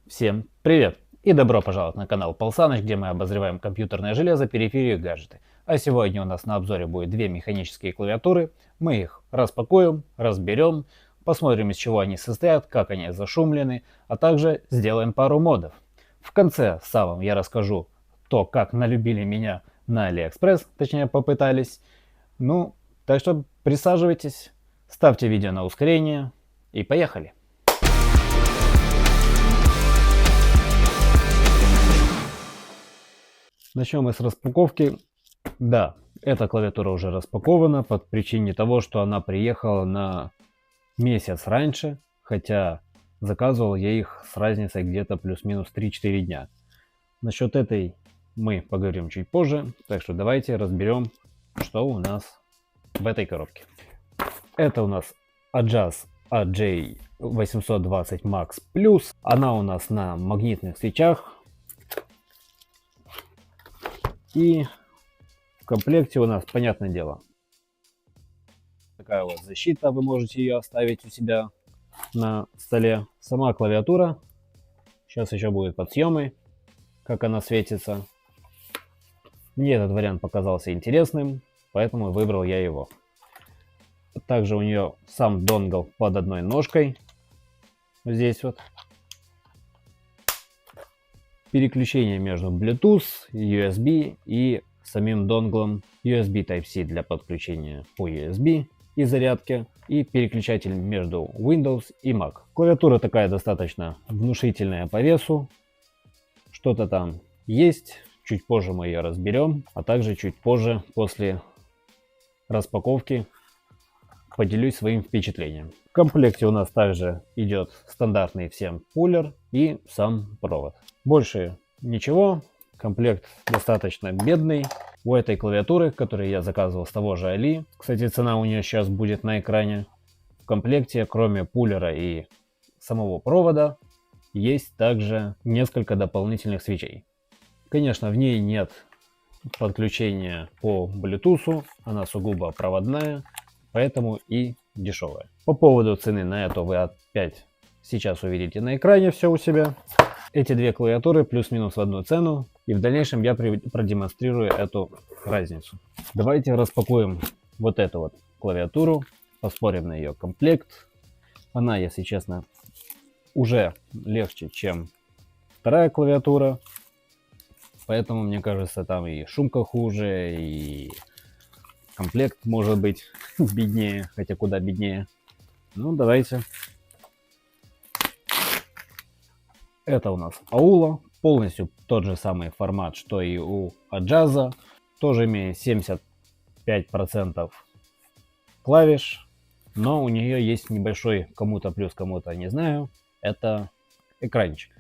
Всем привет и добро пожаловать на канал Пал где мы обозреваем компьютерное железо, периферию и гаджеты. А сегодня у нас на обзоре будет две механические клавиатуры. Мы их распакуем, разберем, посмотрим, из чего они состоят, как они зашумлены, а также сделаем пару модов. В конце самом я расскажу то, как налюбили меня на Алиэкспресс, точнее попытались. Ну, так что присаживайтесь, ставьте видео на ускорение и поехали. Начнем мы с распаковки. Да, эта клавиатура уже распакована по причине того, что она приехала на месяц раньше, хотя заказывал я их с разницей где-то плюс-минус 3-4 дня. Насчет этой мы поговорим чуть позже, так что давайте разберем, что у нас в этой коробке. Это у нас Adjust AJ820 Max Plus. Она у нас на магнитных свечах. И в комплекте у нас, понятное дело, такая вот защита, вы можете ее оставить у себя на столе. Сама клавиатура, сейчас еще будет подсъемы, как она светится. Мне этот вариант показался интересным, поэтому выбрал я его. Также у нее сам донгл под одной ножкой, здесь вот. Переключение между Bluetooth, USB и самим донглом, USB Type-C для подключения по USB и зарядки, и переключатель между Windows и Mac. Клавиатура такая достаточно внушительная по весу, что-то там есть, чуть позже мы ее разберем, а также чуть позже после распаковки поделюсь своим впечатлением. В комплекте у нас также идет стандартный всем пулер и сам провод. Больше ничего, комплект достаточно бедный. У этой клавиатуры, которую я заказывал с того же Али, кстати, цена у нее сейчас будет на экране, в комплекте, кроме пулера и самого провода, есть также несколько дополнительных свечей. Конечно, в ней нет подключения по Bluetooth, она сугубо проводная, поэтому и дешевая. По поводу цены на эту вы опять сейчас увидите на экране все у себя. Эти две клавиатуры плюс-минус в одну цену, и в дальнейшем я продемонстрирую эту разницу. Давайте распакуем вот эту вот клавиатуру, посмотрим на ее комплект. Она, если честно, уже легче, чем вторая клавиатура, поэтому, мне кажется, там и шумка хуже, и комплект может быть беднее, хотя куда беднее. Ну, давайте. Это у нас Аула, полностью тот же самый формат, что и у Аджаза, тоже имеет 75% клавиш, но у нее есть небольшой, кому-то плюс, кому-то не знаю, это экранчик.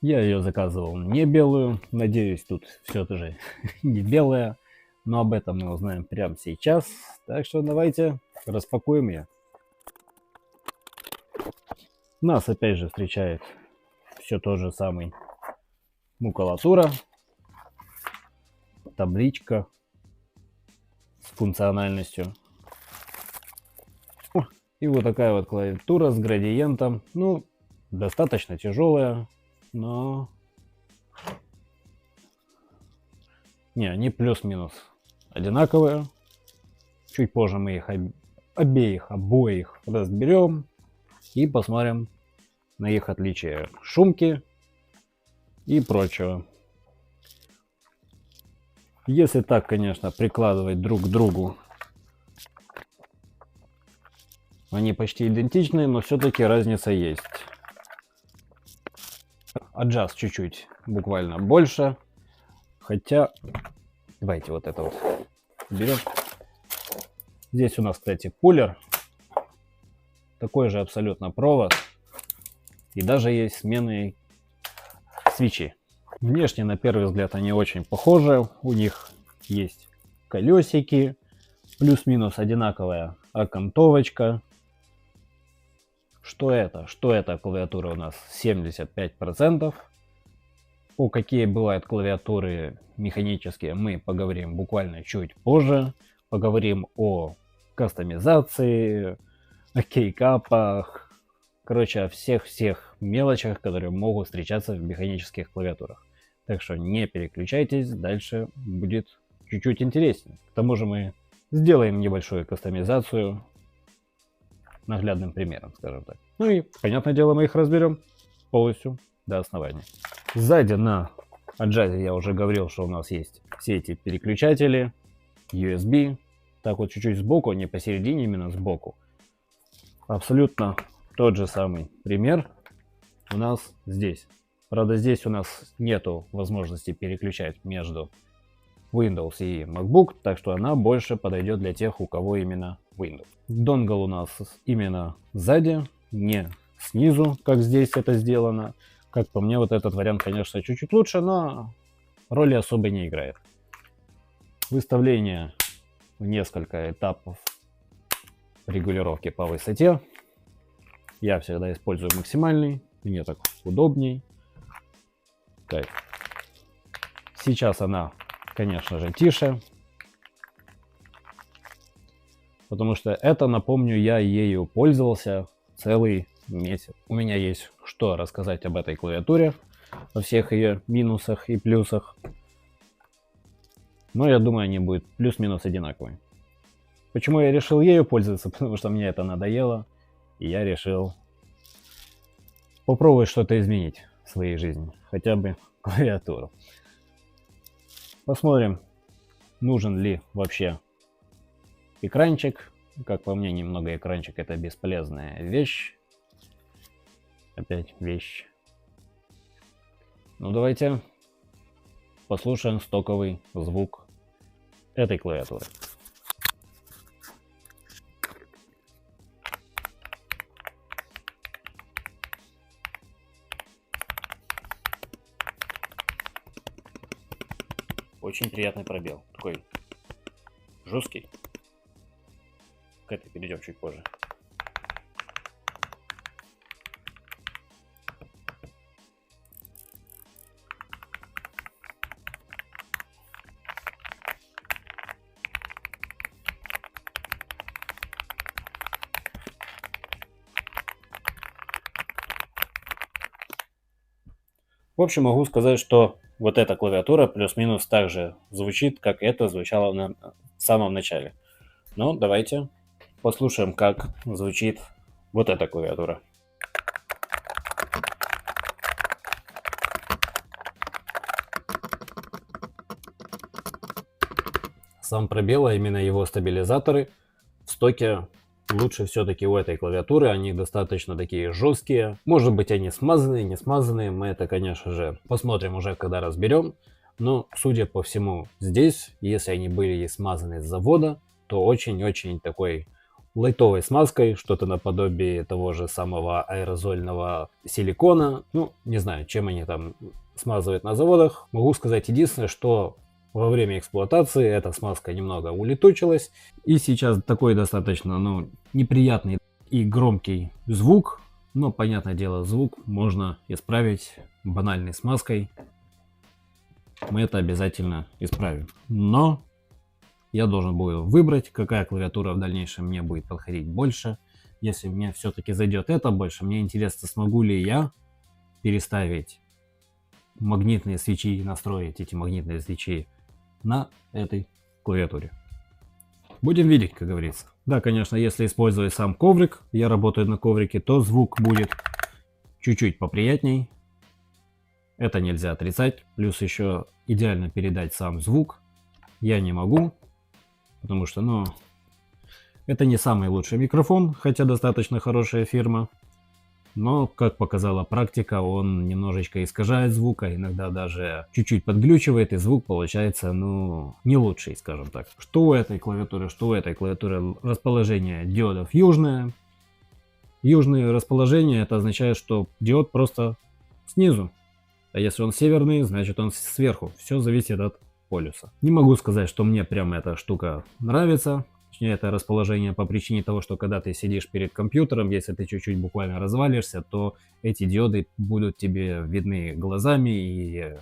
Я ее заказывал не белую, надеюсь, тут все тоже не белая, но об этом мы узнаем прямо сейчас, так что давайте распакуем ее. Нас опять же встречает все тот же самый макулатура, табличка с функциональностью. И вот такая вот клавиатура с градиентом. Ну, достаточно тяжелая, но... Не, они плюс-минус одинаковые. Чуть позже мы их обоих разберем и посмотрим на их отличия шумки и прочего. Если так, конечно, прикладывать друг к другу, они почти идентичны, но все-таки разница есть. Adjust чуть-чуть, буквально больше. Хотя, давайте вот это вот берем. Здесь у нас, кстати, пулер. Такой же абсолютно провод. И даже есть сменные свечи. Внешне, на первый взгляд, они очень похожи. У них есть колесики, плюс-минус одинаковая окантовочка. Что это? Что это клавиатура у нас 75%. О, какие бывают клавиатуры механические, мы поговорим буквально чуть позже. Поговорим о кастомизации, о кейкапах, Короче, о всех-всех мелочах, которые могут встречаться в механических клавиатурах. Так что не переключайтесь, дальше будет чуть-чуть интереснее. К тому же мы сделаем небольшую кастомизацию наглядным примером, скажем так. Ну и, понятное дело, мы их разберем полностью до основания. Сзади на Аджазе я уже говорил, что у нас есть все эти переключатели, USB. Так вот чуть-чуть сбоку, не посередине, именно сбоку. Абсолютно тот же самый пример у нас здесь. Правда, здесь у нас нету возможности переключать между Windows и MacBook, так что она больше подойдет для тех, у кого именно Windows. Донгл у нас именно сзади, не снизу, как здесь это сделано. Как по мне, вот этот вариант, конечно, чуть-чуть лучше, но роли особо не играет. Выставление в несколько этапов регулировки по высоте. Я всегда использую максимальный, мне так удобней. Так. Сейчас она, конечно же, тише. Потому что это, напомню, я ею пользовался целый месяц. У меня есть что рассказать об этой клавиатуре, о всех ее минусах и плюсах. Но я думаю, они будут плюс-минус одинаковые. Почему я решил ею пользоваться? Потому что мне это надоело. И я решил попробовать что-то изменить в своей жизни. Хотя бы клавиатуру. Посмотрим, нужен ли вообще экранчик. Как по мне, немного экранчик — это бесполезная вещь. Опять вещь. Ну давайте послушаем стоковый звук этой клавиатуры. Очень приятный пробел. Такой жесткий. К этой перейдем чуть позже. В общем, могу сказать, что вот эта клавиатура плюс-минус так же звучит, как это звучало в самом начале. Но давайте послушаем, как звучит вот эта клавиатура. Сам пробел, а именно его стабилизаторы, в стоке лучше все-таки у этой клавиатуры. Они достаточно такие жесткие. Может быть, они смазанные, не смазанные. Мы это, конечно же, посмотрим уже, когда разберем. Но, судя по всему, здесь, если они были смазаны с завода, то очень-очень такой лайтовой смазкой, что-то наподобие того же самого аэрозольного силикона. Ну, не знаю, чем они там смазывают на заводах. Могу сказать единственное, что во время эксплуатации эта смазка немного улетучилась. И сейчас такой достаточно, неприятный и громкий звук. Но, понятное дело, звук можно исправить банальной смазкой. Мы это обязательно исправим. Но я должен буду выбрать, какая клавиатура в дальнейшем мне будет подходить больше. Если мне все-таки зайдет это больше, мне интересно, смогу ли я переставить магнитные свечи, настроить эти магнитные свечи на этой клавиатуре. Будем видеть, как говорится. Да, конечно, если использовать сам коврик, я работаю на коврике, то звук будет чуть-чуть поприятней. Это нельзя отрицать. Плюс еще идеально передать сам звук я не могу, потому что, это не самый лучший микрофон, хотя достаточно хорошая фирма. Но, как показала практика, он немножечко искажает звук, а иногда даже чуть-чуть подглючивает, и звук получается, не лучший, скажем так. Что у этой клавиатуры, расположение диодов южное. Южное расположение, это означает, что диод просто снизу. А если он северный, значит он сверху. Все зависит от полюса. Не могу сказать, что мне прям эта штука нравится. Точнее, это расположение по причине того, что когда ты сидишь перед компьютером, если ты чуть-чуть буквально развалишься, то эти диоды будут тебе видны глазами, и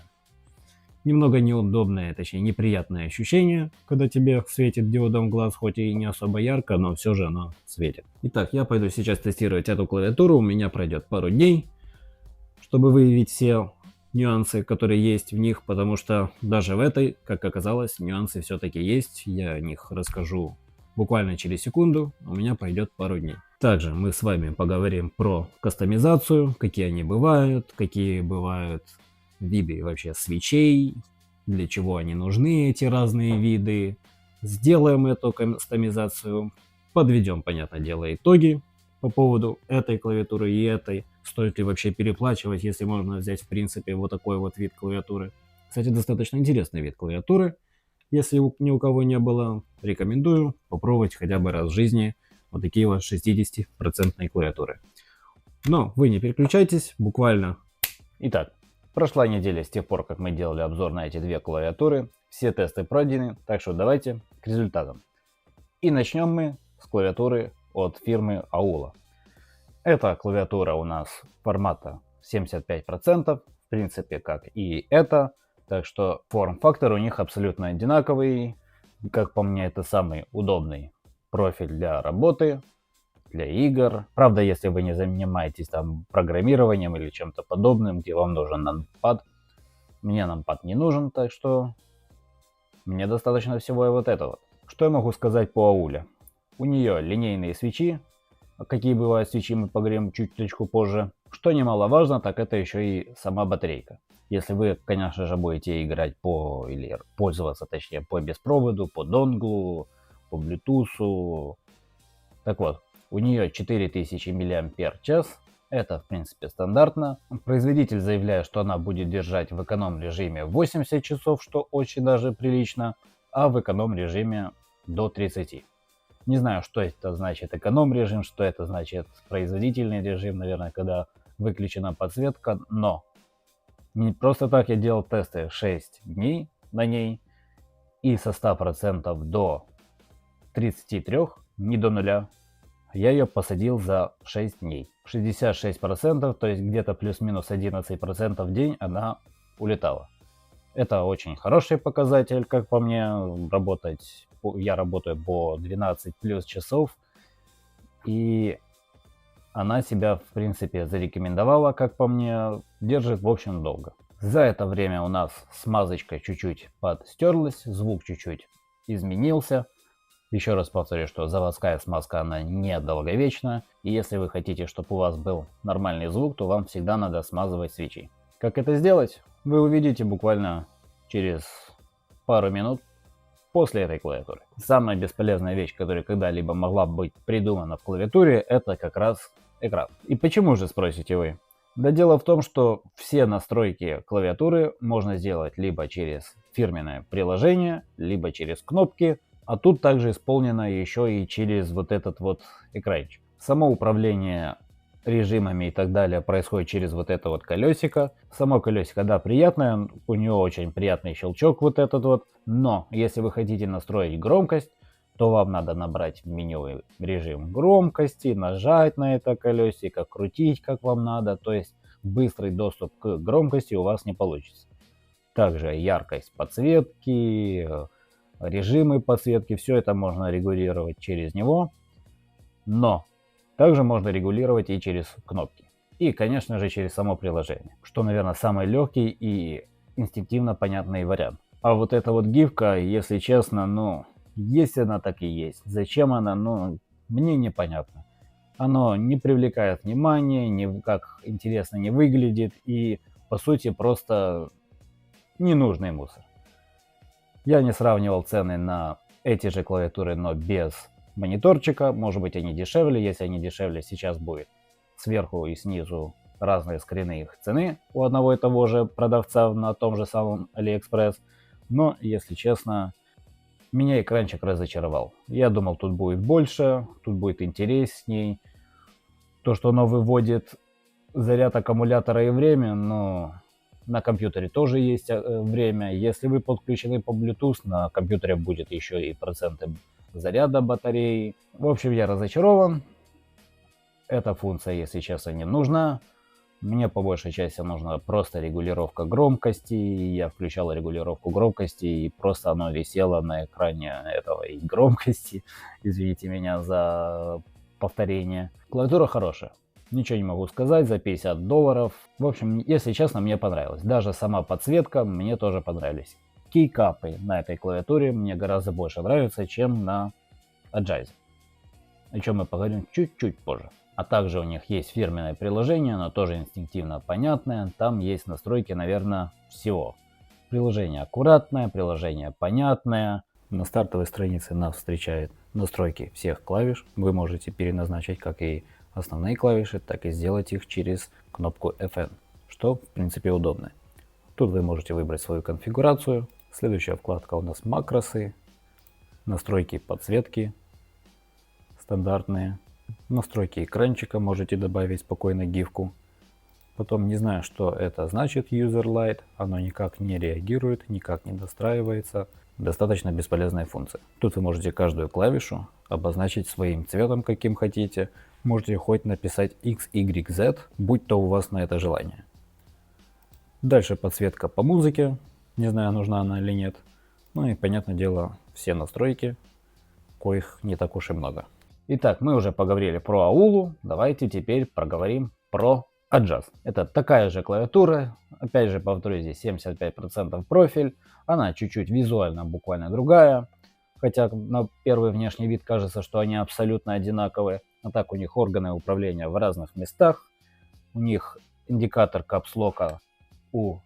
Немного неудобное, точнее неприятное ощущение, когда тебе светит диодом глаз, хоть и не особо ярко, но все же оно светит. Итак, я пойду сейчас тестировать эту клавиатуру, у меня пройдет пару дней, чтобы выявить все нюансы, которые есть в них, потому что даже в этой, как оказалось, нюансы все-таки есть, я о них расскажу буквально через секунду, у меня пройдет пару дней. Также мы с вами поговорим про кастомизацию, какие они бывают, какие бывают виды вообще свечей, для чего они нужны, эти разные виды. Сделаем эту кастомизацию, подведем, понятное дело, итоги по поводу этой клавиатуры и этой. Стоит ли вообще переплачивать, если можно взять в принципе вот такой вот вид клавиатуры. Кстати, достаточно интересный вид клавиатуры. Если ни у кого не было, рекомендую попробовать хотя бы раз в жизни вот такие вот 60% клавиатуры. Но вы не переключайтесь, буквально. Итак, прошла неделя с тех пор, как мы делали обзор на эти две клавиатуры. Все тесты пройдены, так что давайте к результатам. И начнем мы с клавиатуры от фирмы Aula. Эта клавиатура у нас формата 75%, в принципе, как и эта. Так что форм-фактор у них абсолютно одинаковый. Как по мне, это самый удобный профиль для работы, для игр. Правда, если вы не занимаетесь там программированием или чем-то подобным, где вам нужен нумпад. Мне нумпад не нужен, так что мне достаточно всего и вот этого. Что я могу сказать по Ауле? У нее линейные свечи. Какие бывают свечи, мы поговорим чуть-чуть позже. Что немаловажно, так это еще и сама батарейка. Если вы, конечно же, будете играть или пользоваться, точнее, по беспроводу, по донглу, по Bluetooth. Так вот, у нее 4000 мАч. Это, в принципе, стандартно. Производитель заявляет, что она будет держать в эконом-режиме 80 часов, что очень даже прилично, а в эконом-режиме до 30. Не знаю, что это значит эконом-режим, что это значит производительный режим, наверное, когда выключена подсветка, но не просто так я делал тесты 6 дней на ней, и со 100% до 33, не до нуля, я ее посадил за 6 дней. 66%, то есть где-то плюс-минус 11% в день она улетала. Это очень хороший показатель, как по мне, я работаю по 12 плюс часов, и она себя, в принципе, зарекомендовала, как по мне, держит, в общем, долго. За это время у нас смазочка чуть-чуть подстерлась, звук чуть-чуть изменился. Еще раз повторю, что заводская смазка, она не долговечна, и если вы хотите, чтобы у вас был нормальный звук, то вам всегда надо смазывать свечи. Как это сделать, вы увидите буквально через пару минут после этой клавиатуры. Самая бесполезная вещь, которая когда-либо могла быть придумана в клавиатуре, это как раз экран. И почему же, спросите вы? Да дело в том, что все настройки клавиатуры можно сделать либо через фирменное приложение, либо через кнопки, а тут также исполнено еще и через вот этот вот экранчик. Само управление режимами и так далее происходит через вот это вот колесико. Само колесико, да, приятное, у него очень приятный щелчок вот этот вот, но если вы хотите настроить громкость, то вам надо набрать в меню режим громкости, нажать на это колесико, крутить как вам надо, то есть быстрый доступ к громкости у вас не получится. Также яркость подсветки, режимы подсветки, все это можно регулировать через него, но также можно регулировать и через кнопки. И, конечно же, через само приложение, что, наверное, самый легкий и инстинктивно понятный вариант. А вот эта вот гифка, если честно, есть она, так и есть. Зачем она, мне непонятно. Оно не привлекает внимания, никак интересно не выглядит и, по сути, просто ненужный мусор. Я не сравнивал цены на эти же клавиатуры, но без мониторчика. Может быть, они дешевле. Если они дешевле, сейчас будет сверху и снизу разные скрины их цены у одного и того же продавца на том же самом AliExpress. Но, если честно, меня экранчик разочаровал. Я думал, тут будет больше, тут будет интересней. То, что оно выводит заряд аккумулятора и время, но на компьютере тоже есть время. Если вы подключены по Bluetooth, на компьютере будет еще и проценты заряда батареи. В общем, я разочарован. Эта функция, если честно, не нужна. Мне по большей части нужна просто регулировка громкости. Я включал регулировку громкости, и просто оно висело на экране этого и громкости. Извините меня за повторение. Клавиатура хорошая. Ничего не могу сказать, за $50. В общем, если честно, мне понравилось. Даже сама подсветка мне тоже понравились. Кейкапы на этой клавиатуре мне гораздо больше нравятся, чем на Agize. О чем мы поговорим чуть-чуть позже. А также у них есть фирменное приложение, оно тоже инстинктивно понятное. Там есть настройки, наверное, всего. Приложение аккуратное, приложение понятное. На стартовой странице нас встречают настройки всех клавиш. Вы можете переназначить как и основные клавиши, так и сделать их через кнопку FN, что в принципе удобно. Тут вы можете выбрать свою конфигурацию. Следующая вкладка у нас макросы, настройки подсветки стандартные. Настройки экранчика, можете добавить спокойно гифку. Потом не знаю, что это значит User Light. Оно никак не реагирует, никак не достраивается. Достаточно бесполезная функция. Тут вы можете каждую клавишу обозначить своим цветом, каким хотите. Можете хоть написать X, Y, Z, будь то у вас на это желание. Дальше подсветка по музыке. Не знаю, нужна она или нет. Ну и, понятное дело, все настройки, коих не так уж и много. Итак, мы уже поговорили про Аулу, давайте теперь проговорим про Agize. Это такая же клавиатура, опять же повторюсь, здесь 75% профиль, она чуть-чуть визуально буквально другая, хотя на первый внешний вид кажется, что они абсолютно одинаковые, а так у них органы управления в разных местах, у них индикатор капслока у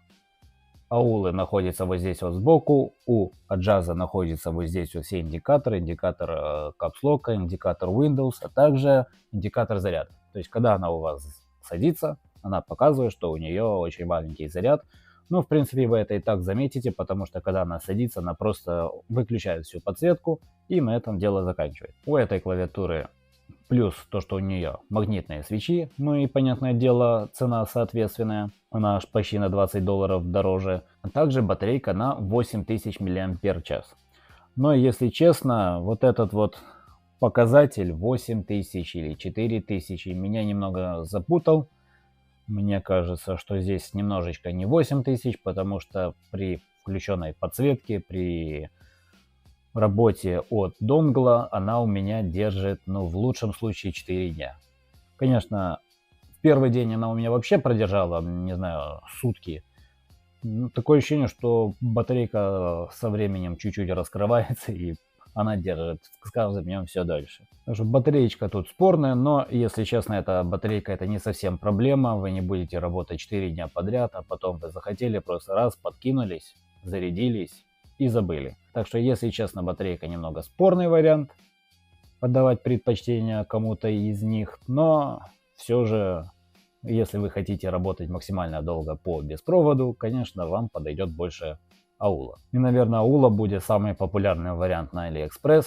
Аулы находится вот здесь вот сбоку, у Agize находится вот здесь вот все индикаторы, индикатор капслока, индикатор Windows, а также индикатор заряда. То есть, когда она у вас садится, она показывает, что у нее очень маленький заряд. Ну, в принципе, вы это и так заметите, потому что, когда она садится, она просто выключает всю подсветку, и на этом дело заканчивает. У этой клавиатуры плюс то, что у нее магнитные свечи, ну и, понятное дело, цена соответственная, она аж почти на $20 дороже, а также батарейка на 8000 мАч. Но, если честно, вот этот вот показатель 8000 или 4000 меня немного запутал. Мне кажется, что здесь немножечко не 8000, потому что при включенной подсветке, при работе от донгла она у меня держит, ну, в лучшем случае 4 дня. Конечно, в первый день она у меня вообще продержала, не знаю, сутки. Ну, такое ощущение, что батарейка со временем чуть-чуть раскрывается, и она держит с каждым днем все дольше. Так что батареечка тут спорная, но, если честно, эта батарейка это не совсем проблема. Вы не будете работать 4 дня подряд, а потом вы захотели, просто раз подкинулись, зарядились и забыли. Так что, если честно, батарейка немного спорный вариант, отдавать предпочтение кому-то из них, но все же, если вы хотите работать максимально долго по беспроводу, конечно, вам подойдет больше Аула. И, наверное, Аула будет самый популярный вариант на AliExpress,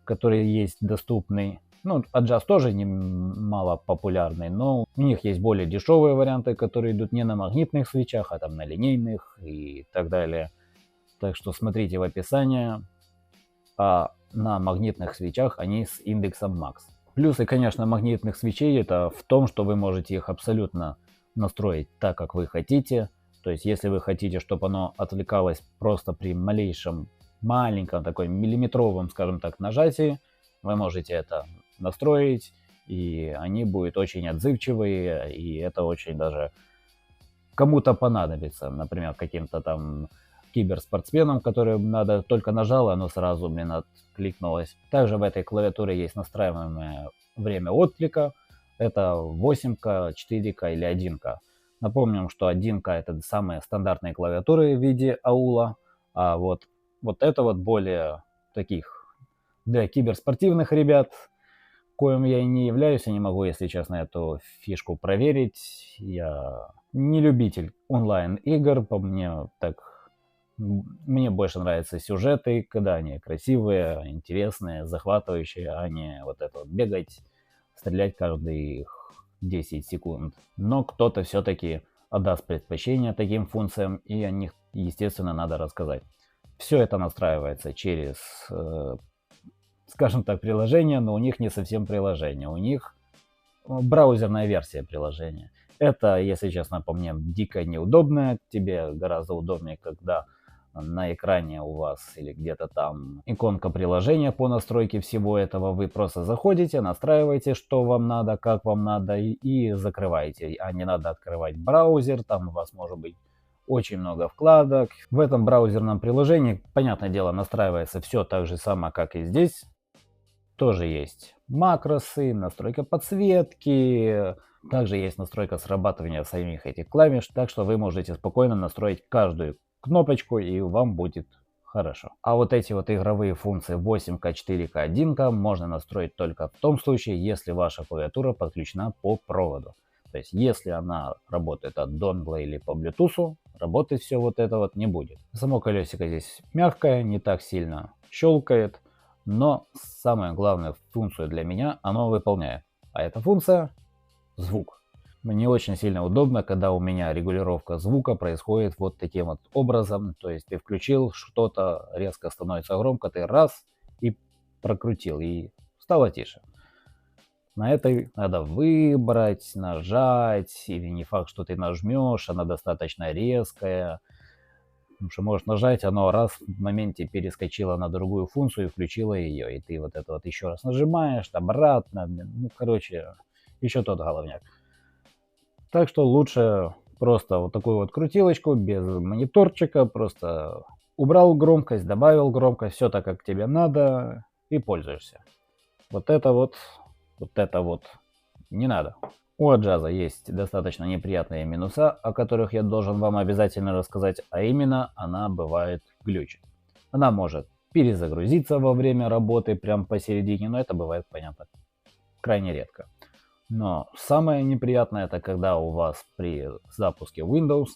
который есть доступный. Ну, Agize тоже мало популярный, но у них есть более дешевые варианты, которые идут не на магнитных свечах, а там на линейных и так далее. Так что смотрите в описании, а на магнитных свечах они с индексом Max. Плюсы, конечно, магнитных свечей это в том, что вы можете их абсолютно настроить так, как вы хотите. То есть, если вы хотите, чтобы оно отвлекалось просто при малейшем, маленьком, такой миллиметровом, скажем так, нажатии, вы можете это настроить, и они будут очень отзывчивые, и это очень даже кому-то понадобится. Например, каким-то там киберспортсменам, которым надо только нажало, оно сразу, откликнулось. Также в этой клавиатуре есть настраиваемое время отклика. Это 8К, 4К или 1К. Напомним, что 1К это самые стандартные клавиатуры в виде аула, а вот это вот более таких для киберспортивных ребят, коим я и не являюсь, я не могу, если честно, эту фишку проверить. Я не любитель онлайн-игр, по мне так. Мне больше нравятся сюжеты, когда они красивые, интересные, захватывающие, а не вот это вот бегать, стрелять каждые 10 секунд. Но кто-то все-таки отдаст предпочтение таким функциям, и о них, естественно, надо рассказать. Все это настраивается через, скажем так, приложение, но у них не совсем приложение. У них браузерная версия приложения. Это, если честно, по мне дико неудобно. Тебе гораздо удобнее, когда на экране у вас или где-то там иконка приложения по настройке всего этого. Вы просто заходите, настраиваете, что вам надо, как вам надо, и закрываете. А не надо открывать браузер, там у вас может быть очень много вкладок. В этом браузерном приложении, понятное дело, настраивается все так же само, как и здесь. Тоже есть макросы, настройка подсветки, также есть настройка срабатывания самих этих клавиш, так что вы можете спокойно настроить каждую кнопочку, и вам будет хорошо. А вот эти вот игровые функции 8К, 4К, 1К можно настроить только в том случае, если ваша клавиатура подключена по проводу. То есть, если она работает от донгла или по Bluetooth, работать все вот это вот не будет. Само колесико здесь мягкое, не так сильно щелкает, но самую главную функцию для меня оно выполняет. А эта функция — звук. Мне очень сильно удобно, когда у меня регулировка звука происходит вот таким вот образом. То есть ты включил что-то, резко становится громко, ты раз и прокрутил, и стало тише. На этой надо выбрать, нажать, или не факт, что ты нажмешь, она достаточно резкая. Потому что можешь нажать, оно раз в моменте перескочило на другую функцию и включило ее. И ты вот это вот еще раз нажимаешь, обратно. Ну, короче, еще тот головняк. Так что лучше просто вот такую вот крутилочку без мониторчика. Просто убрал громкость, добавил громкость, все так, как тебе надо, и пользуешься. Вот это вот не надо. У джаза есть достаточно неприятные минуса, о которых я должен вам обязательно рассказать, а именно она бывает глючит. Она может перезагрузиться во время работы прям посередине, но это бывает, понятно, крайне редко. Но самое неприятное это когда у вас при запуске Windows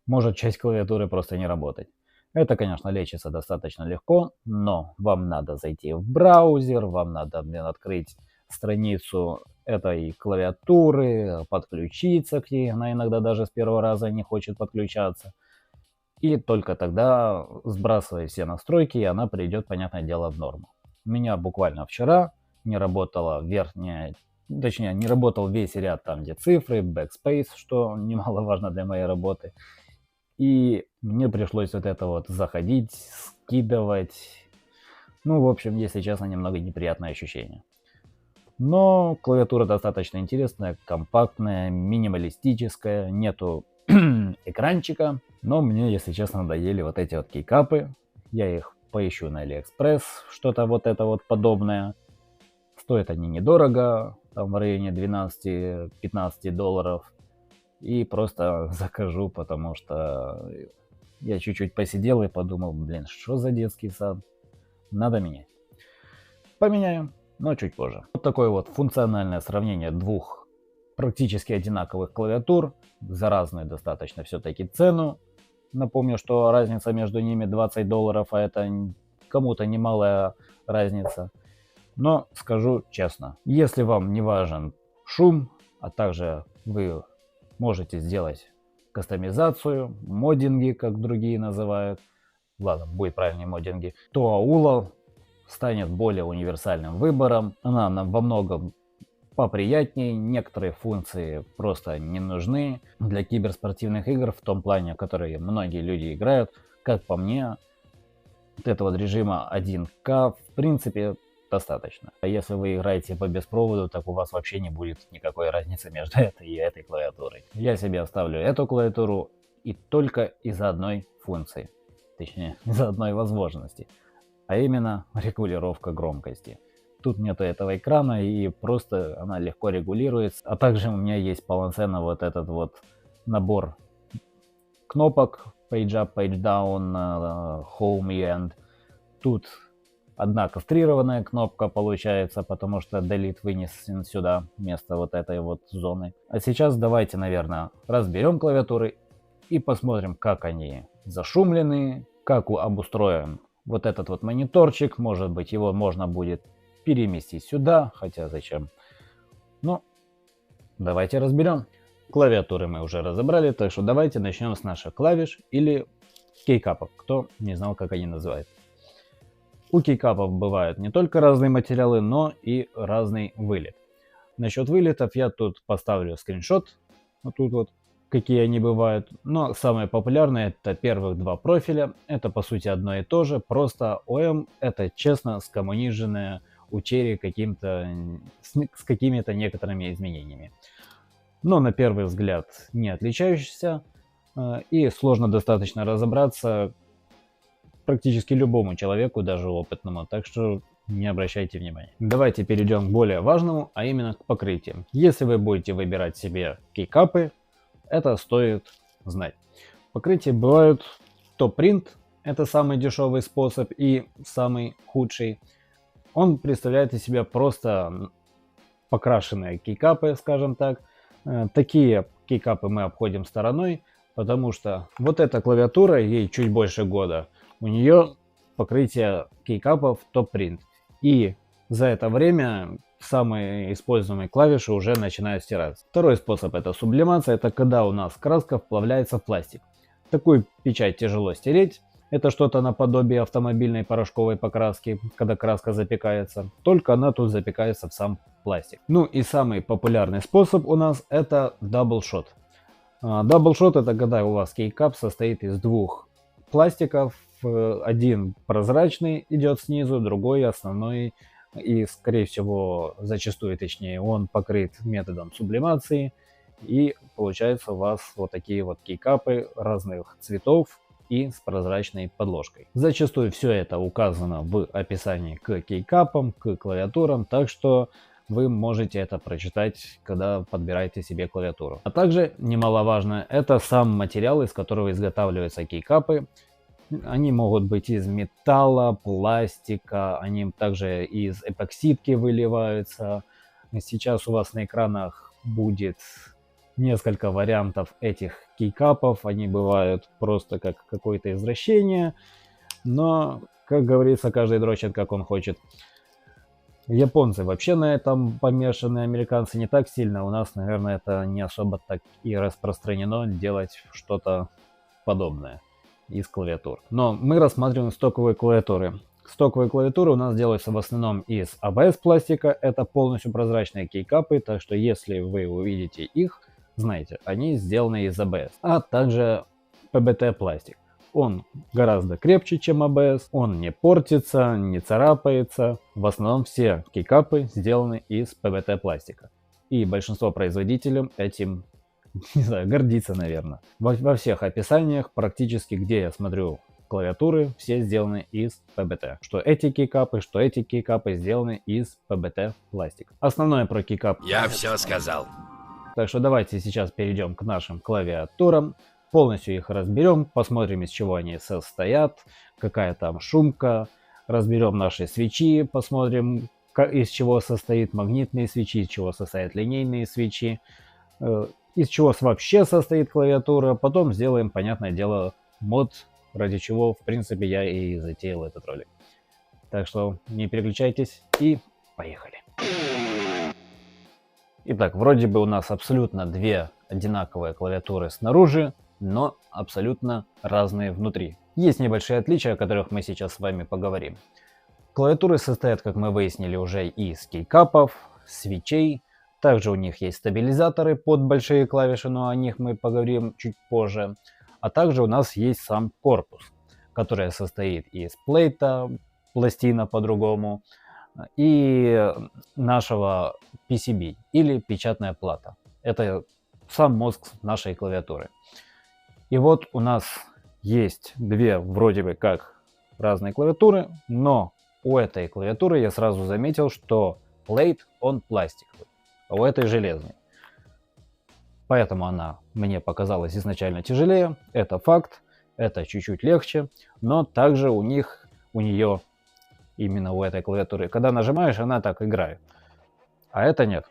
может часть клавиатуры просто не работать. Это, конечно, лечится достаточно легко, но вам надо зайти в браузер, вам надо, открыть страницу этой клавиатуры, подключиться к ней. Она иногда даже с первого раза не хочет подключаться. И только тогда, сбрасывая все настройки, она придет, понятное дело, в норму. У меня буквально вчера не работала верхняя, точнее, не работал весь ряд там, где цифры, backspace, что немаловажно для моей работы. И мне пришлось вот это вот заходить, скидывать. Ну, в общем, если честно, немного неприятное ощущение. Но клавиатура достаточно интересная, компактная, минималистическая, нету экранчика. Но мне, если честно, надоели вот эти вот кейкапы. Я их поищу на AliExpress, что-то вот это вот подобное. Стоят они недорого, там в районе 12-15 долларов. И просто закажу, потому что я чуть-чуть посидел и подумал, блин, что за детский сад? Надо менять. Поменяем, но чуть позже. Вот такое вот функциональное сравнение двух практически одинаковых клавиатур за разную достаточно все-таки цену. Напомню, что разница между ними 20 долларов, а это кому-то немалая разница. Но скажу честно, если вам не важен шум, а также вы можете сделать кастомизацию, моддинги, как другие называют, ладно, будет правильнее моддинги, то аула станет более универсальным выбором. Она нам во многом поприятнее, некоторые функции просто не нужны для киберспортивных игр в том плане, в которые многие люди играют. Как по мне, вот этого режима 1К в принципе достаточно. А если вы играете по беспроводу, так у вас вообще не будет никакой разницы между этой и этой клавиатурой. Я себе оставлю эту клавиатуру и только из-за одной функции, точнее из-за одной возможности, а именно регулировка громкости. Тут нету этого экрана и просто она легко регулируется. А также у меня есть полноценно вот этот вот набор кнопок Page Up, Page Down, Home и End. Тут одна кастрированная кнопка получается, потому что Delete вынесен сюда вместо вот этой вот зоны. А сейчас давайте, наверное, разберем клавиатуры и посмотрим, как они зашумлены, как обустроен вот этот вот мониторчик. Может быть, его можно будет переместить сюда, хотя зачем? Ну, давайте разберем. Клавиатуры мы уже разобрали, так что давайте начнем с наших клавиш или кейкапов, кто не знал, как они называются. У кейкапов бывают не только разные материалы, но и разный вылет. Насчет вылетов я тут поставлю скриншот Вот тут вот какие они бывают. Но самые популярные это первых два профиля. Это по сути одно и то же. Просто OM это честно скоммуниженное у Cherry с какими-то некоторыми изменениями. Но на первый взгляд не отличающийся. И сложно достаточно разобраться практически любому человеку, даже опытному. Так что не обращайте внимания. Давайте перейдем к более важному, а именно к покрытиям. Если вы будете выбирать себе кейкапы, это стоит знать. Покрытия бывают топ-принт, это самый дешевый способ и самый худший. Он представляет из себя просто покрашенные кейкапы, скажем так. Такие кейкапы мы обходим стороной, потому что вот эта клавиатура, ей чуть больше года, у нее покрытие кейкапов топ-принт. И за это время самые используемые клавиши уже начинают стираться. Второй способ это сублимация, это когда у нас краска вплавляется в пластик. Такую печать тяжело стереть. Это что-то наподобие автомобильной порошковой покраски, когда краска запекается, только она тут запекается в сам пластик. Ну и самый популярный способ у нас это даблшот. Даблшот это когда у вас кейкап состоит из двух пластиков, один прозрачный идет снизу, другой основной и скорее всего, зачастую точнее, он покрыт методом сублимации и получается у вас вот такие вот кейкапы разных цветов и с прозрачной подложкой. Зачастую все это указано в описании к кейкапам, к клавиатурам, так что вы можете это прочитать, когда подбираете себе клавиатуру. А также немаловажно, это сам материал, из которого изготавливаются кейкапы. Они могут быть из металла, пластика, они также из эпоксидки выливаются. Сейчас у вас на экранах будет несколько вариантов этих кейкапов. Они бывают просто как какое-то извращение, но, как говорится, каждый дрочит как он хочет. Японцы вообще на этом помешаны, американцы не так сильно. У нас, наверное, это не особо так и распространено делать что-то подобное из клавиатур. Но мы рассматриваем стоковые клавиатуры. Стоковые клавиатуры у нас делаются в основном из ABS пластика. Это полностью прозрачные кейкапы, так что если вы увидите их, знаете, они сделаны из ABS. А также PBT пластик. Он гораздо крепче, чем ABS, он не портится, не царапается. В основном все кейкапы сделаны из PBT пластика. И большинство производителей этим, не знаю, гордится, наверное. Во всех описаниях, практически где я смотрю клавиатуры, все сделаны из PBT. Что эти кейкапы сделаны из PBT пластика. Основное про кейкап. Я все сказал. Так что давайте сейчас перейдем к нашим клавиатурам. Полностью их разберем, посмотрим, из чего они состоят, какая там шумка, разберем наши свечи, посмотрим, из чего состоят магнитные свечи, из чего состоят линейные свечи, из чего вообще состоит клавиатура. Потом сделаем, понятное дело, мод, ради чего, в принципе, я и затеял этот ролик. Так что не переключайтесь и поехали. Итак, вроде бы у нас абсолютно две одинаковые клавиатуры снаружи, но абсолютно разные внутри. Есть небольшие отличия, о которых мы сейчас с вами поговорим. Клавиатуры состоят, как мы выяснили, уже из кейкапов, свечей. Также у них есть стабилизаторы под большие клавиши, но о них мы поговорим чуть позже. А также у нас есть сам корпус, который состоит из плейта, пластина по-другому, и нашего PCB или печатная плата. Это сам мозг нашей клавиатуры. И вот у нас есть две вроде бы как разные клавиатуры, но у этой клавиатуры я сразу заметил, что плейт он пластиковый, а у этой железный. Поэтому она мне показалась изначально тяжелее, это факт, это чуть-чуть легче, но также у нее, именно у этой клавиатуры, когда нажимаешь, она так играет, а это нет.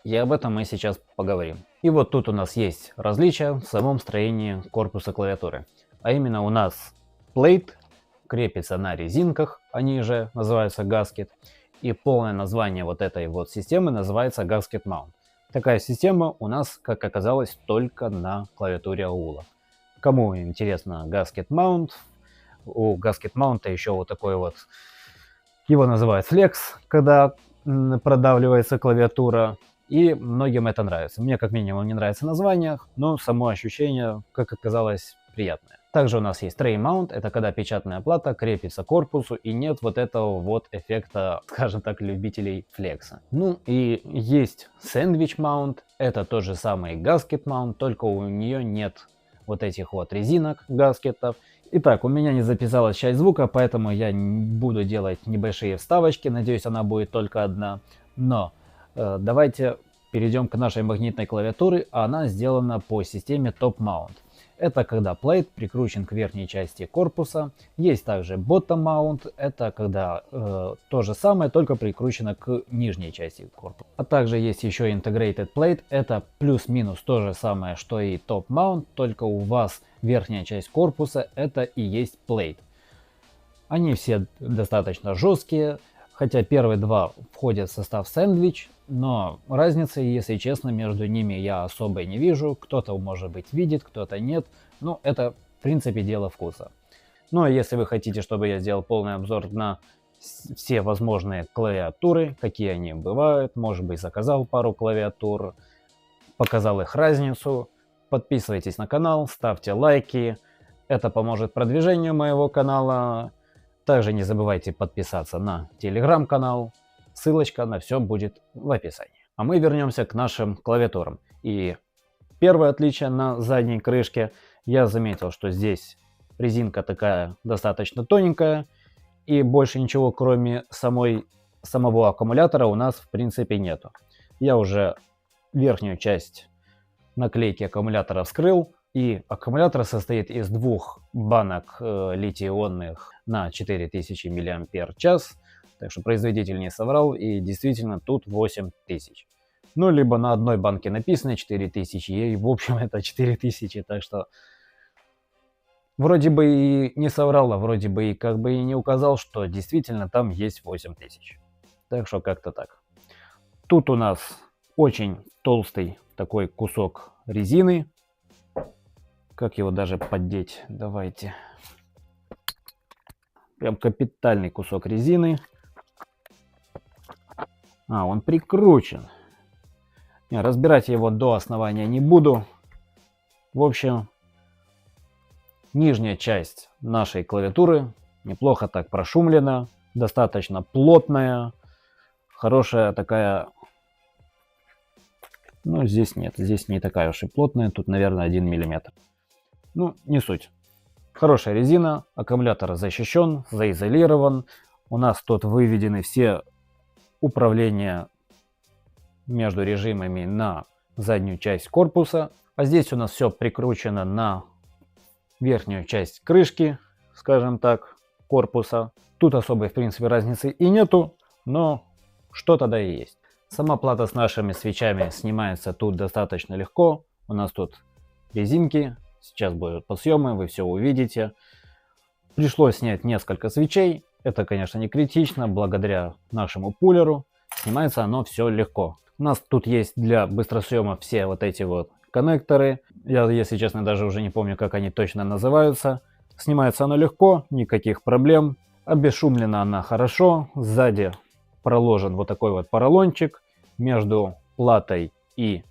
И об этом мы сейчас поговорим. И вот тут у нас есть различия в самом строении корпуса клавиатуры. А именно у нас плейт крепится на резинках, они же называются гаскет. И полное название вот этой вот системы называется Gasket Mount. Такая система у нас, как оказалось, только на клавиатуре аула. Кому интересно Gasket Mount, у Gasket Mount еще вот такой вот, его называют Flex, когда продавливается клавиатура. И многим это нравится. Мне как минимум не нравится название, но само ощущение, как оказалось, приятное. Также у нас есть Tray Mount, это когда печатная плата крепится к корпусу и нет вот этого вот эффекта, скажем так, любителей флекса. Ну и есть Sandwich Mount, это тот же самый Gasket Mount, только у нее нет вот этих вот резинок, гаскетов. Итак, у меня не записалась часть звука, поэтому я буду делать небольшие вставочки, надеюсь, она будет только одна. Но давайте перейдем к нашей магнитной клавиатуре, она сделана по системе Top Mount. Это когда плейт прикручен к верхней части корпуса. Есть также Bottom Mount, это когда то же самое, только прикручено к нижней части корпуса. А также есть еще Integrated Plate, это плюс-минус то же самое, что и Top Mount, только у вас верхняя часть корпуса это и есть плейт. Они все достаточно жесткие, хотя первые два входят в состав Sandwich, но разницы, если честно, между ними я особо не вижу. Кто-то, может быть, видит, кто-то нет. Ну, это, в принципе, дело вкуса. Ну, а если вы хотите, чтобы я сделал полный обзор на все возможные клавиатуры, какие они бывают, может быть, заказал пару клавиатур, показал их разницу, подписывайтесь на канал, ставьте лайки. Это поможет продвижению моего канала. Также не забывайте подписаться на телеграм-канал. Ссылочка на все будет в описании. А мы вернемся к нашим клавиатурам. И первое отличие на задней крышке. Я заметил, что здесь резинка такая достаточно тоненькая. И больше ничего, кроме самого аккумулятора, у нас в принципе нету. Я уже верхнюю часть наклейки аккумулятора вскрыл. И аккумулятор состоит из двух банок литий-ионных на 4000 мАч. Так что производитель не соврал, и действительно тут 8000. Ну, либо на одной банке написано 4000, и в общем это 4000, так что вроде бы и не соврал, а вроде бы и как бы и не указал, что действительно там есть 8000. Так что как-то так. Тут у нас очень толстый такой кусок резины. Как его даже поддеть? Давайте. Прям капитальный кусок резины. А, он прикручен. Разбирать его до основания не буду. В общем, нижняя часть нашей клавиатуры неплохо так прошумлена, достаточно плотная, хорошая такая. Ну, здесь нет, здесь не такая уж и плотная, тут, наверное, 1 мм. Ну, не суть. Хорошая резина, аккумулятор защищен, заизолирован. У нас тут выведены все управления между режимами на заднюю часть корпуса. А здесь у нас все прикручено на верхнюю часть крышки, скажем так, корпуса. Тут особой, в принципе, разницы и нету, но что-то да и есть. Сама плата с нашими свечами снимается тут достаточно легко. У нас тут резинки. Сейчас будут подсъемы, вы все увидите. Пришлось снять несколько свечей. Это, конечно, не критично. Благодаря нашему пулеру снимается оно все легко. У нас тут есть для быстросъема все вот эти вот коннекторы. Я, если честно, даже уже не помню, как они точно называются. Снимается оно легко, никаких проблем. Обесшумлена она хорошо. Сзади проложен вот такой вот поролончик. Между платой и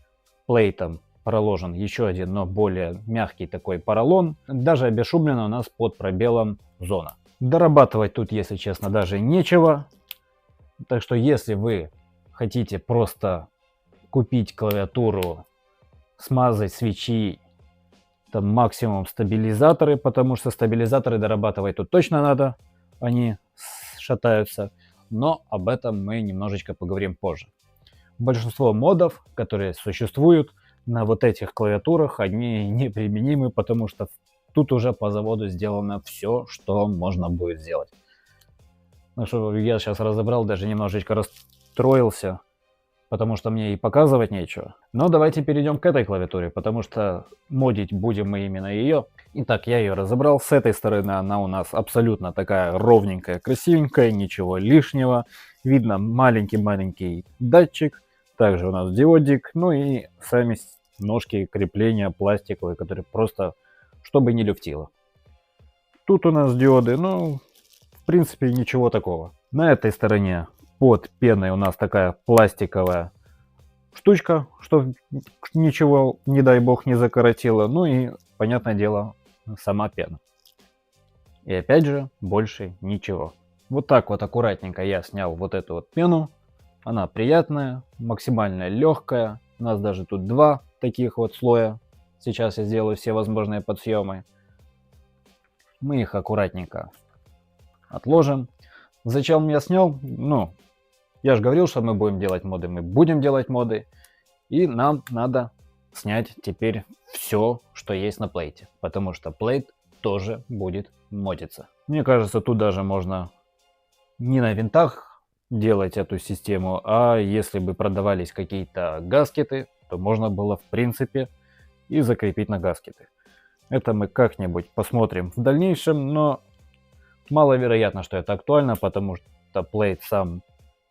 плейтом проложен еще один, но более мягкий такой поролон. Даже обесшумлена у нас под пробелом зона. Дорабатывать тут, если честно, даже нечего. Так что если вы хотите просто купить клавиатуру, смазать свечи, там максимум стабилизаторы, потому что стабилизаторы дорабатывать тут точно надо, они шатаются. Но об этом мы немножечко поговорим позже. Большинство модов, которые существуют на вот этих клавиатурах, они неприменимы, потому что тут уже по заводу сделано все, что можно будет сделать. Ну что, я сейчас разобрал, даже немножечко расстроился, потому что мне и показывать нечего. Но давайте перейдем к этой клавиатуре, потому что модить будем мы именно ее. Итак, я ее разобрал. С этой стороны она у нас абсолютно такая ровненькая, красивенькая, ничего лишнего. Видно маленький-маленький датчик. Также у нас диодик, ну и сами ножки крепления пластиковые, которые просто, чтобы не люфтило. Тут у нас диоды, ну, в принципе, ничего такого. На этой стороне под пеной у нас такая пластиковая штучка, что ничего, не дай бог, не закоротило. Ну и, понятное дело, сама пена. И опять же, больше ничего. Вот так вот аккуратненько я снял вот эту вот пену. Она приятная, максимально легкая. У нас даже тут два таких вот слоя. Сейчас я сделаю все возможные подсъемы. Мы их аккуратненько отложим. Зачем я снял? Ну, я же говорил, что мы будем делать моды. Мы будем делать моды. И нам надо снять теперь все, что есть на плейте. Потому что плейт тоже будет модиться. Мне кажется, тут даже можно не на винтах делать эту систему, а если бы продавались какие-то гаскеты, то можно было в принципе и закрепить на гаскеты. Это мы как-нибудь посмотрим в дальнейшем, но маловероятно, что это актуально, потому что плейт сам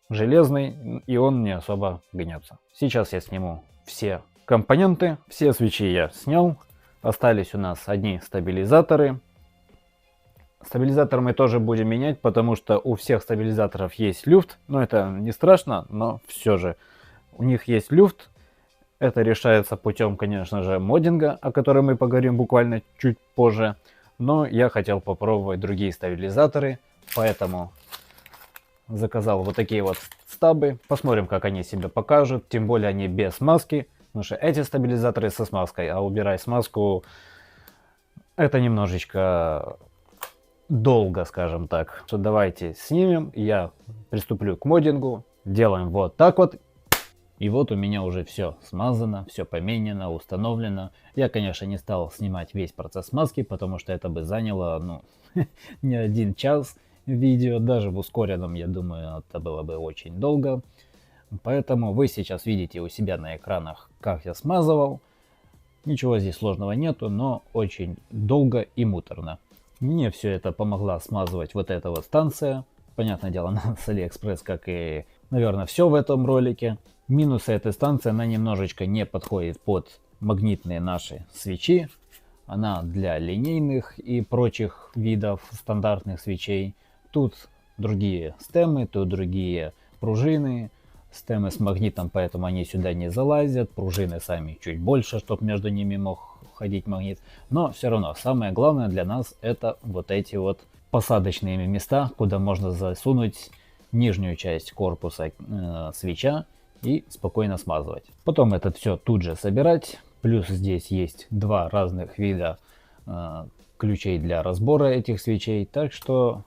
железный и он не особо гнется. Сейчас я сниму все компоненты, все свечи я снял. Остались у нас одни стабилизаторы. Стабилизатор мы тоже будем менять, потому что у всех стабилизаторов есть люфт. Но это не страшно, но все же у них есть люфт. Это решается путем, конечно же, моддинга, о котором мы поговорим буквально чуть позже. Но я хотел попробовать другие стабилизаторы, поэтому заказал вот такие вот стабы. Посмотрим, как они себя покажут. Тем более они без смазки. Потому что эти стабилизаторы со смазкой, а убирать смазку это немножечко долго, скажем так. Что давайте снимем, я приступлю к моддингу. Делаем вот так вот. И вот у меня уже все смазано, все поменено, установлено. Я, конечно, не стал снимать весь процесс смазки, потому что это бы заняло, ну, не 1 час видео. Даже в ускоренном, я думаю, это было бы очень долго. Поэтому вы сейчас видите у себя на экранах, как я смазывал. Ничего здесь сложного нету, но очень долго и муторно. Мне все это помогла смазывать вот эта вот станция. Понятное дело, она с AliExpress, как и, наверное, все в этом ролике. Минусы этой станции: она немножечко не подходит под магнитные наши свечи. Она для линейных и прочих видов стандартных свечей. Тут другие стемы, тут другие пружины. Стемы с магнитом, поэтому они сюда не залазят. Пружины сами чуть больше, чтобы между ними мог ходить магнит. Но все равно, самое главное для нас это вот эти вот посадочные места, куда можно засунуть нижнюю часть корпуса свеча и спокойно смазывать. Потом это все тут же собирать. Плюс здесь есть два разных вида ключей для разбора этих свечей. Так что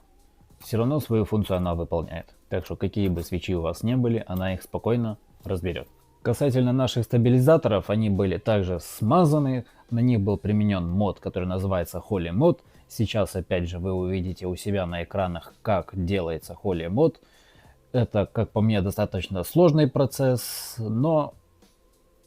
все равно свою функцию она выполняет. Так что какие бы свечи у вас не были, она их спокойно разберет. Касательно наших стабилизаторов, они были также смазаны. На них был применен мод, который называется Holy Mod. Сейчас опять же вы увидите у себя на экранах, как делается Holy Mod. Это, как по мне, достаточно сложный процесс, но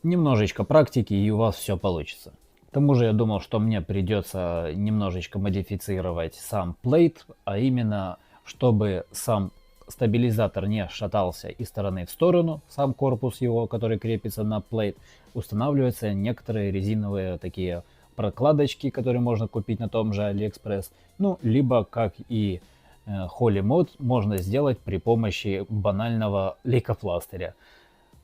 немножечко практики и у вас все получится. К тому же я думал, что мне придется немножечко модифицировать сам плейт, а именно, чтобы сам стабилизатор не шатался из стороны в сторону, сам корпус его, который крепится на плейт, устанавливаются некоторые резиновые такие прокладочки, которые можно купить на том же AliExpress. Ну, либо, как и Holy Mod, можно сделать при помощи банального лейкопластыря.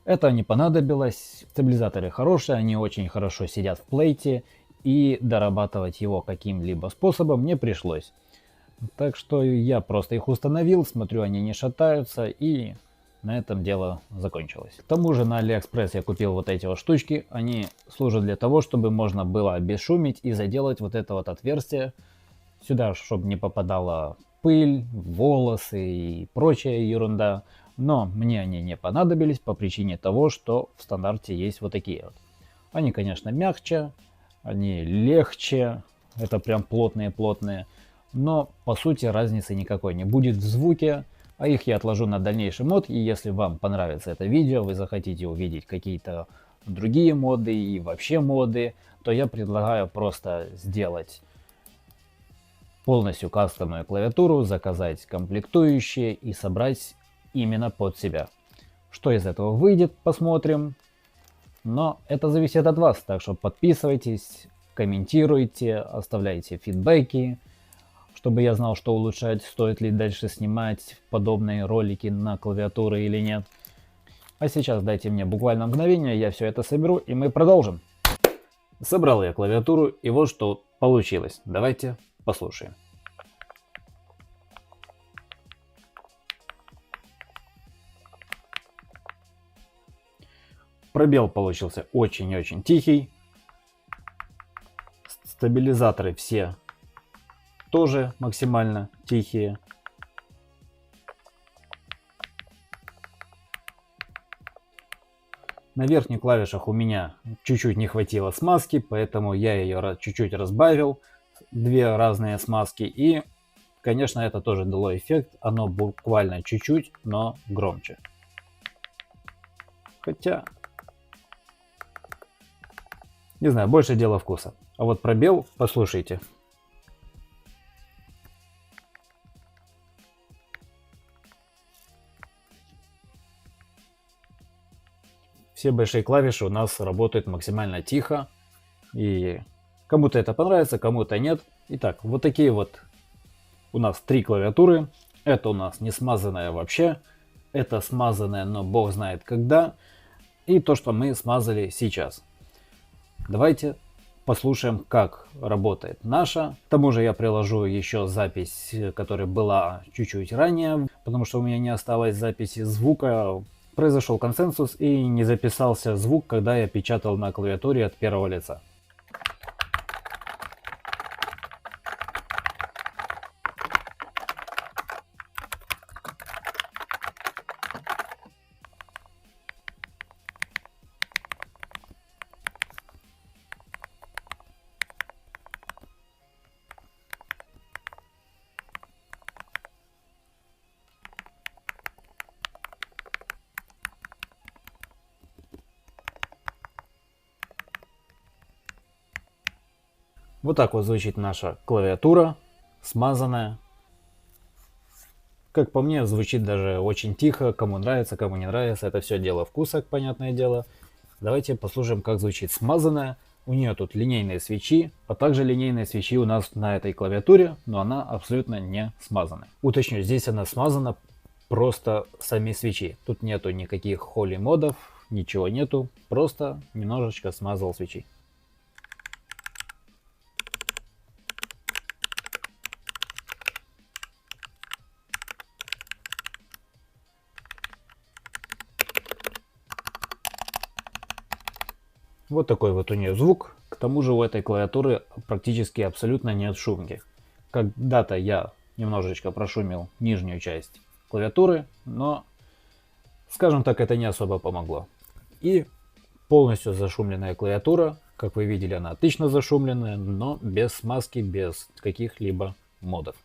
Это не понадобилось. Стабилизаторы хорошие, они очень хорошо сидят в плейте, и дорабатывать его каким-либо способом не пришлось. Так что я просто их установил, смотрю, они не шатаются, и на этом дело закончилось. К тому же на AliExpress я купил вот эти вот штучки. Они служат для того, чтобы можно было обесшумить и заделать вот это вот отверстие сюда, чтобы не попадала пыль, волосы и прочая ерунда. Но мне они не понадобились по причине того, что в стандарте есть вот такие вот. Они, конечно, мягче, они легче, это прям плотные-плотные. Но по сути разницы никакой не будет в звуке. А их я отложу на дальнейший мод. И если вам понравится это видео, вы захотите увидеть какие-то другие моды и вообще моды, то я предлагаю просто сделать полностью кастомную клавиатуру, заказать комплектующие и собрать именно под себя. Что из этого выйдет, посмотрим. Но это зависит от вас, так что подписывайтесь, комментируйте, оставляйте фидбэки, чтобы я знал, что улучшать, стоит ли дальше снимать подобные ролики на клавиатуры или нет. А сейчас дайте мне буквально мгновение, я все это соберу и мы продолжим. Собрал я клавиатуру и вот что получилось. Давайте послушаем. Пробел получился очень-очень тихий. Стабилизаторы все тоже максимально тихие. На верхних клавишах у меня чуть-чуть не хватило смазки, поэтому я ее чуть-чуть разбавил. Две разные смазки. И, конечно, это тоже дало эффект. Оно буквально чуть-чуть, но громче. Хотя, не знаю, больше дело вкуса. А вот пробел, послушайте. Все большие клавиши у нас работают максимально тихо. И кому-то это понравится, кому-то нет. Итак, вот такие вот у нас три клавиатуры. Это у нас не смазанная вообще. Это смазанная, но бог знает когда. И то, что мы смазали сейчас. Давайте послушаем, как работает наша. К тому же я приложу еще запись, которая была чуть-чуть ранее, потому что у меня не осталось записи звука. Произошел консенсус и не записался звук, когда я печатал на клавиатуре от первого лица. Вот так вот звучит наша клавиатура, смазанная. Как по мне, звучит даже очень тихо. Кому нравится, кому не нравится, это все дело вкуса, понятное дело. Давайте послушаем, как звучит смазанная. У нее тут линейные свечи, а также линейные свечи у нас на этой клавиатуре, но она абсолютно не смазанная. Уточню, здесь она смазана просто сами свечи. Тут нету никаких холи модов, ничего нету, просто немножечко смазал свечи. Вот такой вот у нее звук. К тому же у этой клавиатуры практически абсолютно нет шумки. Когда-то я немножечко прошумел нижнюю часть клавиатуры, но, скажем так, это не особо помогло. И полностью зашумленная клавиатура. Как вы видели, она отлично зашумленная, но без смазки, без каких-либо модов.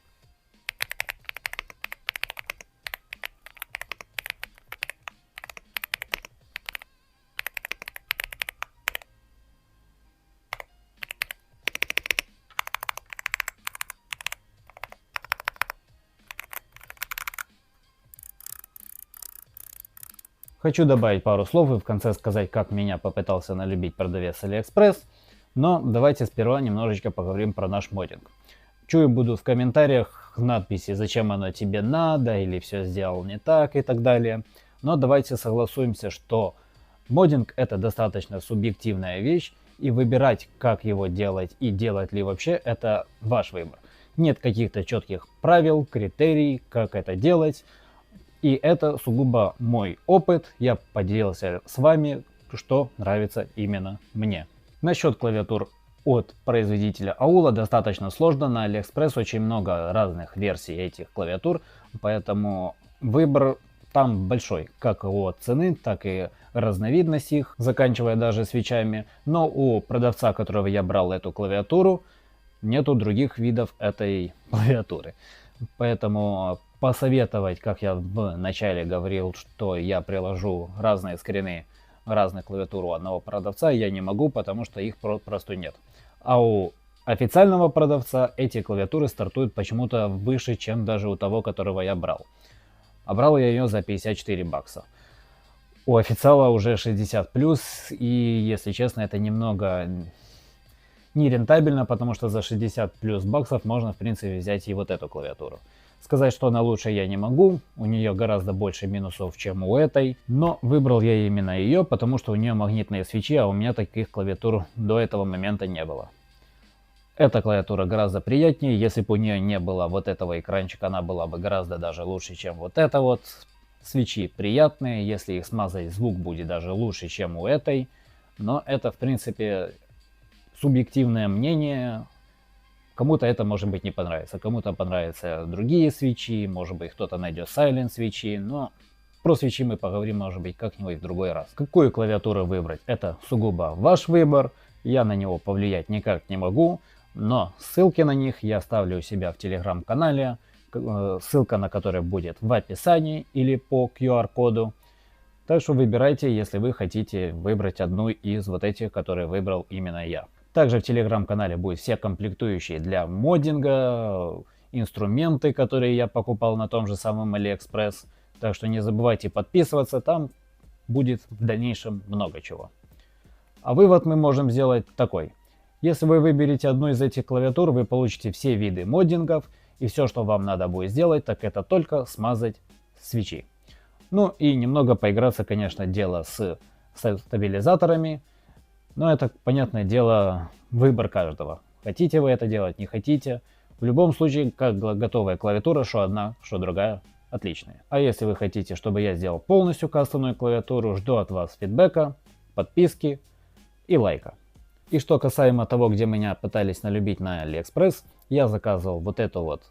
Хочу добавить пару слов и в конце сказать, как меня попытался налюбить продавец AliExpress. Но давайте сперва немножечко поговорим про наш моддинг. Чую, будут в комментариях надписи, зачем оно тебе надо, или все сделал не так и так далее. Но давайте согласуемся, что моддинг это достаточно субъективная вещь, и выбирать, как его делать и делать ли вообще, это ваш выбор. Нет каких-то четких правил, критерий, как это делать. И это сугубо мой опыт, я поделился с вами, что нравится именно мне. Насчет клавиатур от производителя Аула достаточно сложно, на AliExpress очень много разных версий этих клавиатур, поэтому выбор там большой, как от цены, так и разновидность их, заканчивая даже свечами. Но у продавца, которого я брал эту клавиатуру, нету других видов этой клавиатуры. Поэтому посоветовать, как я в начале говорил, что я приложу разные скрины разных клавиатур у одного продавца, я не могу, потому что их просто нет. А у официального продавца эти клавиатуры стартуют почему-то выше, чем даже у того, которого я брал. А брал я ее за 54 бакса. У официала уже 60 плюс, и если честно, это немного не рентабельно, потому что за 60 плюс баксов можно в принципе взять и вот эту клавиатуру. Сказать, что она лучше, я не могу, у нее гораздо больше минусов, чем у этой, но выбрал я именно ее, потому что у нее магнитные свечи, а у меня таких клавиатур до этого момента не было. Эта клавиатура гораздо приятнее, если бы у нее не было вот этого экранчика, она была бы гораздо даже лучше, чем вот это вот. Свечи приятные, если их смазать, звук будет даже лучше, чем у этой, но это в принципе субъективное мнение. Кому-то это, может быть, не понравится, кому-то понравятся другие свечи, может быть, кто-то найдет Silent свечи, но про свечи мы поговорим, может быть, как-нибудь в другой раз. Какую клавиатуру выбрать, это сугубо ваш выбор, я на него повлиять никак не могу, но ссылки на них я оставлю у себя в телеграм-канале, ссылка на который будет в описании или по QR-коду. Так что выбирайте, если вы хотите выбрать одну из вот этих, которые выбрал именно я. Также в телеграм-канале будут все комплектующие для моддинга, инструменты, которые я покупал на том же самом AliExpress. Так что не забывайте подписываться, там будет в дальнейшем много чего. А вывод мы можем сделать такой. Если вы выберете одну из этих клавиатур, вы получите все виды моддингов, и все, что вам надо будет сделать, так это только смазать свечи. Ну и немного поиграться, конечно, дело с стабилизаторами. Но это, понятное дело, выбор каждого. Хотите вы это делать, не хотите. В любом случае, как готовая клавиатура, что одна, что другая, отличная. А если вы хотите, чтобы я сделал полностью кастомную клавиатуру, жду от вас фидбэка, подписки и лайка. И что касаемо того, где меня пытались налюбить на AliExpress, я заказывал вот эту вот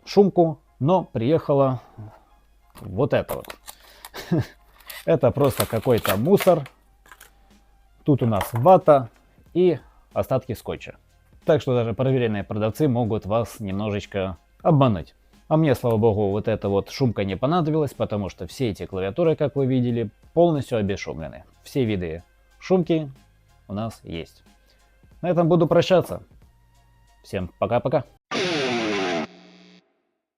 шумку, но приехала вот это вот. Это просто какой-то мусор. Тут у нас вата и остатки скотча. Так что даже проверенные продавцы могут вас немножечко обмануть. А мне, слава богу, вот эта вот шумка не понадобилась, потому что все эти клавиатуры, как вы видели, полностью обесшумлены. Все виды шумки у нас есть. На этом буду прощаться. Всем пока-пока.